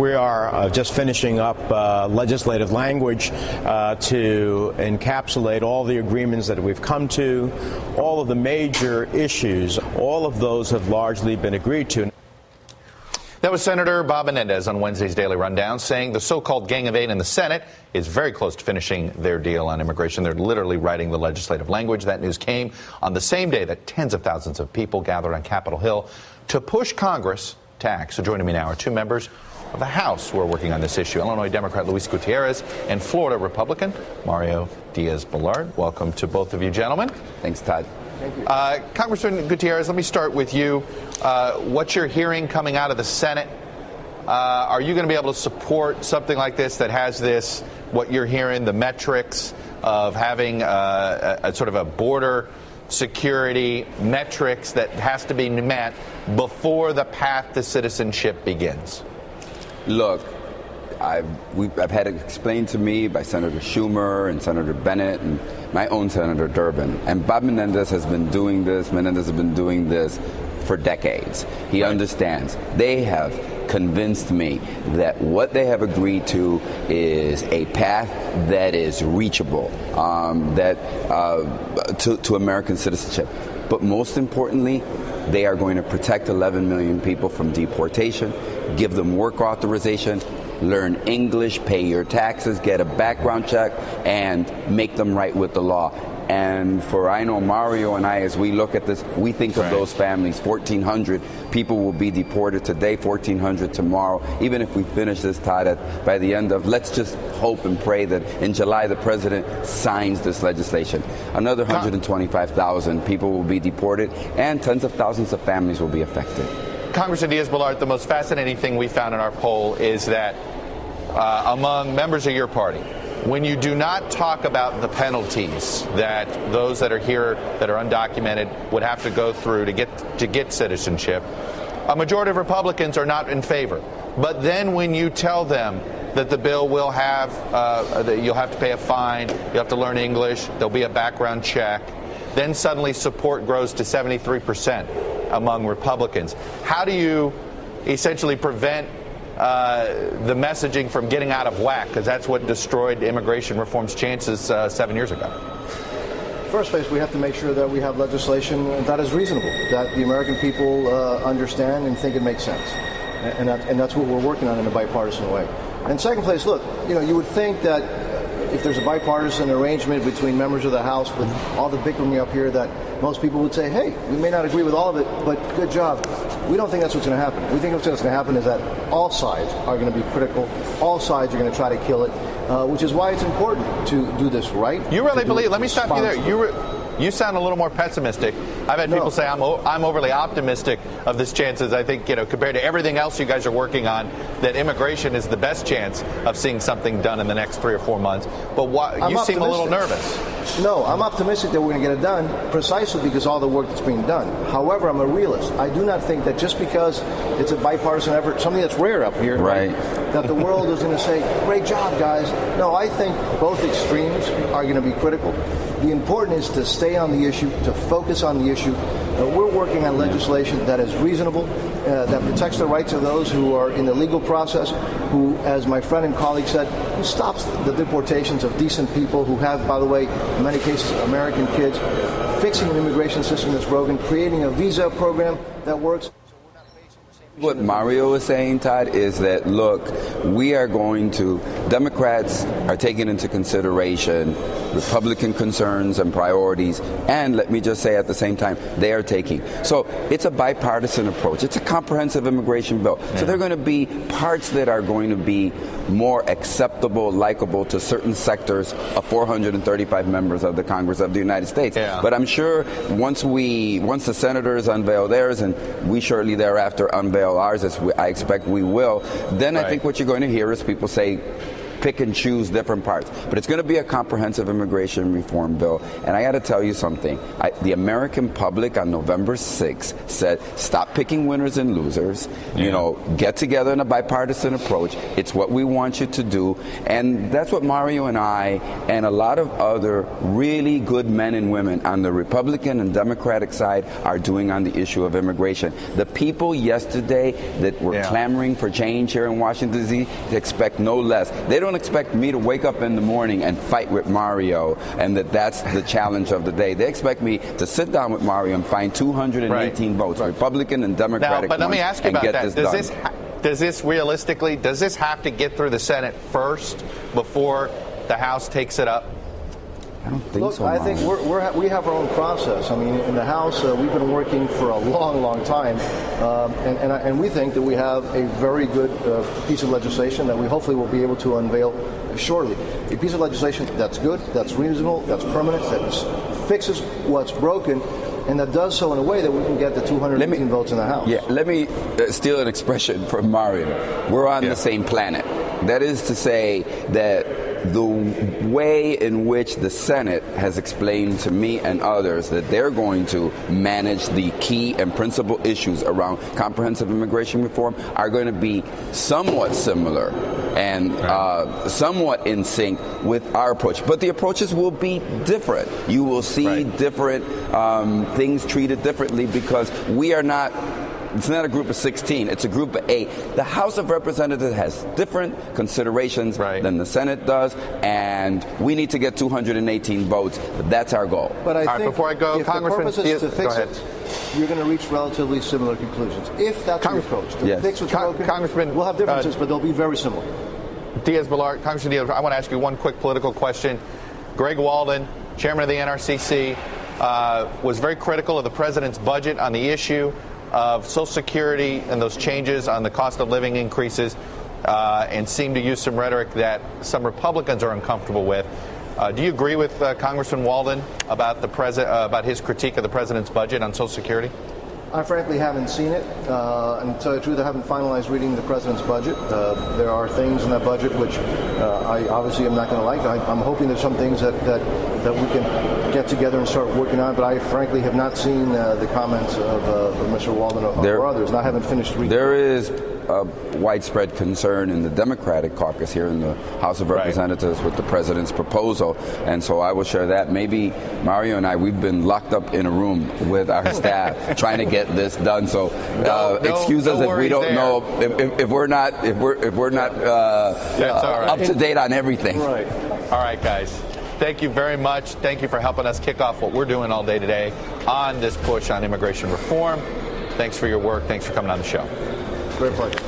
We are just finishing up legislative language to encapsulate all the agreements that we've come to, all of the major issues. All of those have largely been agreed to. That was Senator Bob Menendez on Wednesday's Daily Rundown, saying the so-called Gang of Eight in the Senate is very close to finishing their deal on immigration. They're literally writing the legislative language. That news came on the same day that tens of thousands of people gathered on Capitol Hill to push Congress to act. So joining me now are two members of the House who are working on this issue: Illinois Democrat Luis Gutierrez and Florida Republican Mario Diaz-Balart. Welcome to both of you, gentlemen. Thanks, Todd. Thank you. Congressman Gutierrez, let me start with you. What you're hearing coming out of the Senate, are you going to be able to support something like this that has this, what you're hearing, the metrics of having a sort of a border security metrics that has to be met before the path to citizenship begins? Look, I've had it explained to me by Senator Schumer and Senator Bennett and my own Senator Durbin. And Bob Menendez has been doing this. Menendez has been doing this for decades. He understands. They have convinced me that what they have agreed to is a path that is reachable, to American citizenship. But most importantly, they are going to protect 11 million people from deportation, give them work authorization, learn English, pay your taxes, get a background check, and make them right with the law. And I know Mario and I, as we look at this, we think of those families. 1,400 people will be deported today, 1,400 tomorrow. Even if we finish this, Todd, by the end of, let's just hope and pray that in July the president signs this legislation. Another 125,000 people will be deported, and tens of thousands of families will be affected. Congressman Diaz-Balart, the most fascinating thing we found in our poll is that among members of your party, when you do not talk about the penalties that those that are here that are undocumented would have to go through to get citizenship, a majority of Republicans are not in favor. But then when you tell them that the bill will have, that you'll have to pay a fine, you have to learn English, there'll be a background check, then suddenly support grows to 73% among Republicans. How do you essentially prevent the messaging from getting out of whack? Because that's what destroyed immigration reform's chances 7 years ago. First place, we have to make sure that we have legislation that is reasonable, that the American people understand and think it makes sense. And that's what we're working on in a bipartisan way. And second place, look, you would think that if there's a bipartisan arrangement between members of the House with all the bickering up here, that most people would say, hey, we may not agree with all of it, but good job. We don't think that's what's going to happen. We think what's going to happen is that all sides are going to be critical. All sides are going to try to kill it, which is why it's important to do this right. You really believe, let me stop you there. You sound a little more pessimistic. I've had people say I'm overly optimistic of this chances. I think, compared to everything else you guys are working on, that immigration is the best chance of seeing something done in the next 3 or 4 months. But you seem a little nervous. No, I'm optimistic that we're going to get it done precisely because all the work that's being done. However, I'm a realist. I do not think that just because it's a bipartisan effort, something that's rare up here, right, that the world is going to say, great job, guys. No, I think both extremes are going to be critical. The important is to stay on the issue, to focus on the issue. We're working on legislation that is reasonable, that protects the rights of those who are in the legal process, who, as my friend and colleague said, who stops the deportations of decent people who have, by the way, in many cases, American kids, fixing an immigration system that's broken, creating a visa program that works. What Mario is saying, Todd, is that, look, Democrats are taking into consideration Republican concerns and priorities, and let me just say at the same time, they are taking. So it's a bipartisan approach. It's a comprehensive immigration bill. So there are going to be parts that are going to be more acceptable, likable to certain sectors of 435 members of the Congress of the United States. Yeah. But I'm sure once the senators unveil theirs, and we shortly thereafter unveil ours, as I expect we will, then I think what you're going to hear is people say, pick and choose different parts. But it's going to be a comprehensive immigration reform bill. And I got to tell you something. The American public on November 6th said, stop picking winners and losers. You know, get together in a bipartisan approach. It's what we want you to do. And that's what Mario and I and a lot of other really good men and women on the Republican and Democratic side are doing on the issue of immigration. The people yesterday that were clamoring for change here in Washington, D.C. expect no less. They don't expect me to wake up in the morning and fight with Mario and that's the challenge of the day. They expect me to sit down with Mario and find 218 votes, Republican and Democratic. Now, but let me ask you about that. Does this realistically, does this have to get through the Senate first before the House takes it up? I don't think so. I think we have our own process. I mean, in the House, we've been working for a long, long time, and we think that we have a very good piece of legislation that we hopefully will be able to unveil shortly. A piece of legislation that's good, that's reasonable, that's permanent, that fixes what's broken, and that does so in a way that we can get the 218 votes in the House. Yeah, let me steal an expression from Mario. We're on the same planet. That is to say that the way in which the Senate has explained to me and others that they're going to manage the key and principal issues around comprehensive immigration reform are going to be somewhat similar and somewhat in sync with our approach. But the approaches will be different. You will see different things treated differently because we are not. It's not a group of 16. It's a group of 8. The House of Representatives has different considerations than the Senate does, and we need to get 218 votes. That's our goal. But I think before I go, if Congressman, the purpose is to fix it, you're going to reach relatively similar conclusions. If that's your approach, to fix what's broken, Congressman, we'll have differences, but they'll be very similar. Diaz-Balart, Congressman Diaz, I want to ask you one quick political question. Greg Walden, chairman of the NRCC, was very critical of the president's budget on the issue of Social Security and those changes on the cost of living increases, and seemed to use some rhetoric that some Republicans are uncomfortable with. Do you agree with Congressman Walden about about his critique of the president's budget on Social Security? I frankly haven't seen it, and to tell you the truth, I haven't finalized reading the president's budget. There are things in that budget which I obviously am not going to like. I'm hoping there's some things that we can get together and start working on, but I frankly have not seen the comments of Mr. Walden or others, and I haven't finished reading. There is a widespread concern in the Democratic caucus here in the House of Representatives with the president's proposal, and so I will share that. Maybe Mario and I, we've been locked up in a room with our staff trying to get this done. So excuse us if we don't know if we're not up to date on everything. Right. All right, guys. Thank you very much. Thank you for helping us kick off what we're doing all day today on this push on immigration reform. Thanks for your work. Thanks for coming on the show. Great pleasure.